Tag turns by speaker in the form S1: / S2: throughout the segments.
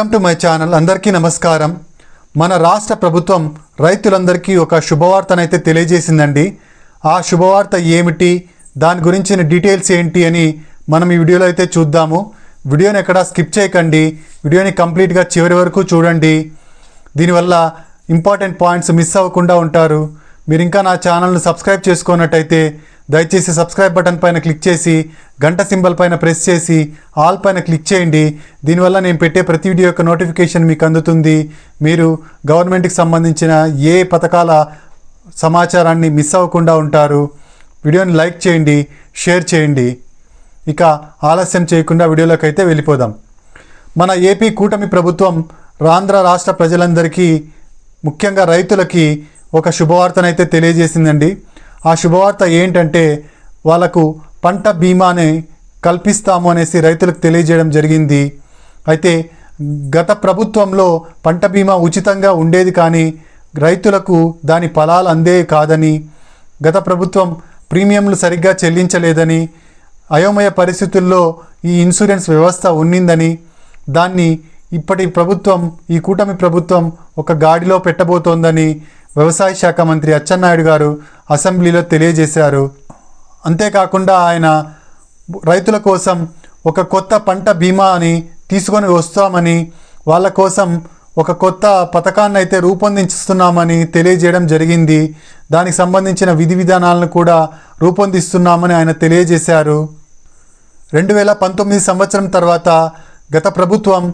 S1: Welcome to my channel. అందరికీ నమస్కారం. మన రాష్ట్ర ప్రభుత్వం రైతులందరికీ ఒక శుభవార్తనైతే తెలియజేసిందండి. ఆ శుభవార్త ఏమిటి, దాని గురించిన డీటెయిల్స్ ఏంటి అని మనం ఈ వీడియోలో అయితే చూద్దాము. వీడియోని ఎక్కడ స్కిప్ చేయకండి, వీడియోని కంప్లీట్గా చివరి వరకు చూడండి. దీనివల్ల ఇంపార్టెంట్ పాయింట్స్ మిస్ అవ్వకుండా ఉంటారు. మీరు ఇంకా నా ఛానల్ను సబ్స్క్రైబ్ చేసుకున్నట్టయితే దయచేసి సబ్స్క్రైబ్ బటన్ పైన క్లిక్ చేసి గంట సింబల్ పైన ప్రెస్ చేసి ఆల్ పైన క్లిక్ చేయండి. దీనివల్ల నేను పెట్టే ప్రతి వీడియో యొక్క నోటిఫికేషన్ మీకు అందుతుంది. మీరు గవర్నమెంట్కి సంబంధించిన ఏ పథకాల సమాచారాన్ని మిస్ అవ్వకుండా ఉంటారు. వీడియోని లైక్ చేయండి, షేర్ చేయండి. ఇక ఆలస్యం చేయకుండా వీడియోలోకి అయితే వెళ్ళిపోదాం. మన ఏపీ కూటమి ప్రభుత్వం ఆంధ్ర రాష్ట్ర ప్రజలందరికీ, ముఖ్యంగా రైతులకి ఒక శుభవార్తనైతే తెలియజేసిందండి. ఆ శుభవార్త ఏంటంటే వాళ్ళకు పంట బీమాని కల్పిస్తాము అనేసి రైతులకు తెలియజేయడం జరిగింది. అయితే గత ప్రభుత్వంలో పంట బీమా ఉచితంగా ఉండేది, కానీ రైతులకు దాని ఫలాలు అందే కాదని, గత ప్రభుత్వం ప్రీమియంలు సరిగ్గా చెల్లించలేదని, అయోమయ పరిస్థితుల్లో ఈ ఇన్సూరెన్స్ వ్యవస్థ ఉన్నిందని, దాన్ని ఇప్పటి ప్రభుత్వం, ఈ కూటమి ప్రభుత్వం ఒక గాడిలో పెట్టబోతోందని వ్యవసాయ శాఖ మంత్రి అచ్చెన్నాయుడు గారు అసెంబ్లీలో తెలియజేశారు. అంతేకాకుండా ఆయన రైతుల కోసం ఒక కొత్త పంట బీమాని తీసుకొని వస్తామని, వాళ్ళ కోసం ఒక కొత్త పథకాన్ని అయితే రూపొందిస్తున్నామని తెలియజేయడం జరిగింది. దానికి సంబంధించిన విధి విధానాలను కూడా రూపొందిస్తున్నామని ఆయన తెలియజేశారు. 2019 సంవత్సరం తర్వాత గత ప్రభుత్వం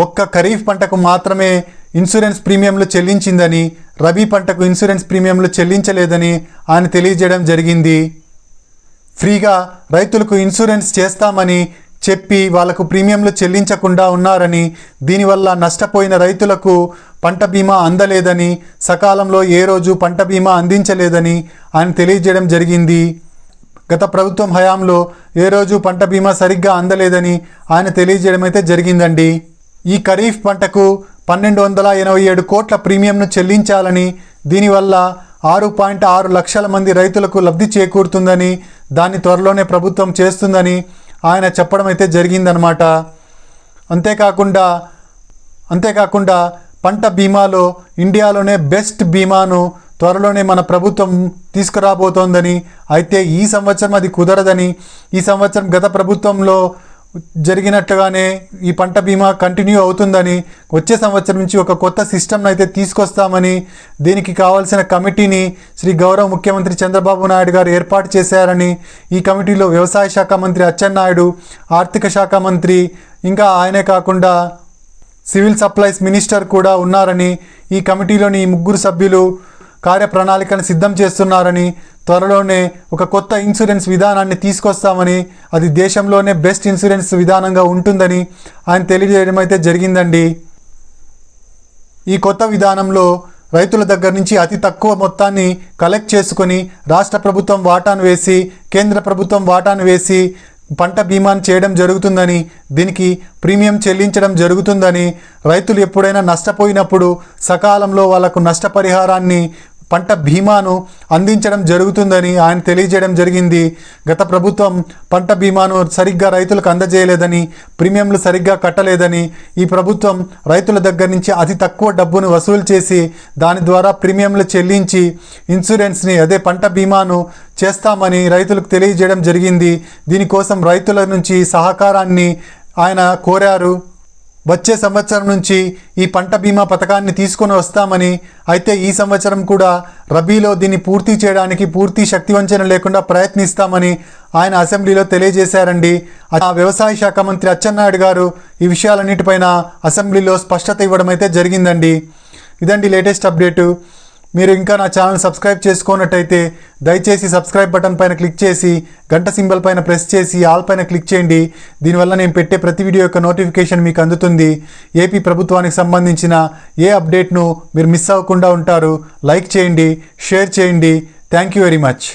S1: ఒక్క ఖరీఫ్ పంటకు మాత్రమే ఇన్సూరెన్స్ ప్రీమియంలు చెల్లించిందని, రబీ పంటకు ఇన్సూరెన్స్ ప్రీమియంలు చెల్లించలేదని ఆయన తెలియజేయడం జరిగింది. ఫ్రీగా రైతులకు ఇన్సూరెన్స్ చేస్తామని చెప్పి వాళ్లకు ప్రీమియంలు చెల్లించకుండా ఉన్నారని, దీనివల్ల నష్టపోయిన రైతులకు పంట బీమా అందలేదని, సకాలంలో ఏ రోజు పంట బీమా అందించలేదని ఆయన తెలియజేయడం జరిగింది. గత ప్రభుత్వం హయాంలో ఏ రోజు పంట బీమా సరిగ్గా అందలేదని ఆయన తెలియజేయడం అయితే జరిగిందండి. ఈ ఖరీఫ్ పంటకు 1287 కోట్ల ప్రీమియంను చెల్లించాలని, దీనివల్ల 6.6 లక్షల మంది రైతులకు లబ్ధి చేకూరుతుందని, దాన్ని త్వరలోనే ప్రభుత్వం చేస్తుందని ఆయన చెప్పడం అయితే జరిగిందనమాట. అంతేకాకుండా పంట బీమాలో ఇండియాలోనే బెస్ట్ బీమాను త్వరలోనే మన ప్రభుత్వం తీసుకురాబోతోందని, అయితే ఈ సంవత్సరం అది కుదరదని, ఈ సంవత్సరం గత ప్రభుత్వంలో జరిగినట్లుగానే ఈ పంట బీమా కంటిన్యూ అవుతుందని, వచ్చే సంవత్సరం నుంచి ఒక కొత్త సిస్టమ్ను అయితే తీసుకొస్తామని, దీనికి కావాల్సిన కమిటీని శ్రీ గౌరవ ముఖ్యమంత్రి చంద్రబాబు నాయుడు గారు ఏర్పాటు చేశారని, ఈ కమిటీలో వ్యవసాయ శాఖ మంత్రి అచ్చెన్నాయుడు, ఆర్థిక శాఖ మంత్రి, ఇంకా ఆయనే కాకుండా సివిల్ సప్లైస్ మినిస్టర్ కూడా ఉన్నారని, ఈ కమిటీలోని ఈ ముగ్గురు సభ్యులు కార్యప్రణాళికను సిద్ధం చేస్తున్నారని, త్వరలోనే ఒక కొత్త ఇన్సూరెన్స్ విధానాన్ని తీసుకొస్తామని, అది దేశంలోనే బెస్ట్ ఇన్సూరెన్స్ విధానంగా ఉంటుందని ఆయన తెలియజేయడం అయితే జరిగిందండి. ఈ కొత్త విధానంలో రైతుల దగ్గర నుంచి అతి తక్కువ మొత్తాన్ని కలెక్ట్ చేసుకొని రాష్ట్ర ప్రభుత్వం వాటాను వేసి, కేంద్ర ప్రభుత్వం వాటాను వేసి పంట బీమాను చేయడం జరుగుతుందని, దీనికి ప్రీమియం చెల్లించడం జరుగుతుందని, రైతులు ఎప్పుడైనా నష్టపోయినప్పుడు సకాలంలో వాళ్లకు నష్టపరిహారాన్ని, పంట బీమాను అందించడం జరుగుతుందని ఆయన తెలియజేయడం జరిగింది. గత ప్రభుత్వం పంట బీమాను సరిగ్గా రైతులకు అందజేయలేదని, ప్రీమియంలు సరిగ్గా కట్టలేదని, ఈ ప్రభుత్వం రైతుల దగ్గర నుంచి అతి తక్కువ డబ్బును వసూలు చేసి దాని ద్వారా ప్రీమియంలు చెల్లించి ఇన్సూరెన్స్ని, అదే పంట బీమాను చేస్తామని రైతులకు తెలియజేయడం జరిగింది. దీనికోసం రైతుల నుంచి సహకారాన్ని ఆయన కోరారు. వచ్చే సంవత్సరం నుంచి ఈ పంట బీమా పథకాన్ని తీసుకొని వస్తామని, అయితే ఈ సంవత్సరం కూడా రబీలో దీన్ని పూర్తి చేయడానికి పూర్తి శక్తివంచన లేకుండా ప్రయత్నిస్తామని ఆయన అసెంబ్లీలో తెలియజేశారండి. ఆ వ్యవసాయ శాఖ మంత్రి అచ్చెన్నాయుడు గారు ఈ విషయాలన్నిటిపైన అసెంబ్లీలో స్పష్టత ఇవ్వడం అయితే జరిగిందండి. ఇదండి లేటెస్ట్ అప్డేటు. మీరు ఇంకా నా ఛానల్ సబ్స్క్రైబ్ చేసుకున్నట్టయితే దయచేసి సబ్స్క్రైబ్ బటన్ పైన క్లిక్ చేసి గంట సింబల్ పైన ప్రెస్ చేసి ఆల్ పైన క్లిక్ చేయండి. దీనివల్ల నేను పెట్టే ప్రతి వీడియో యొక్క నోటిఫికేషన్ మీకు అందుతుంది. ఏపీ ప్రభుత్వానికి సంబంధించిన ఏ అప్డేట్ను మీరు మిస్ అవ్వకుండా ఉంటారు. లైక్ చేయండి, షేర్ చేయండి. Thank you very much.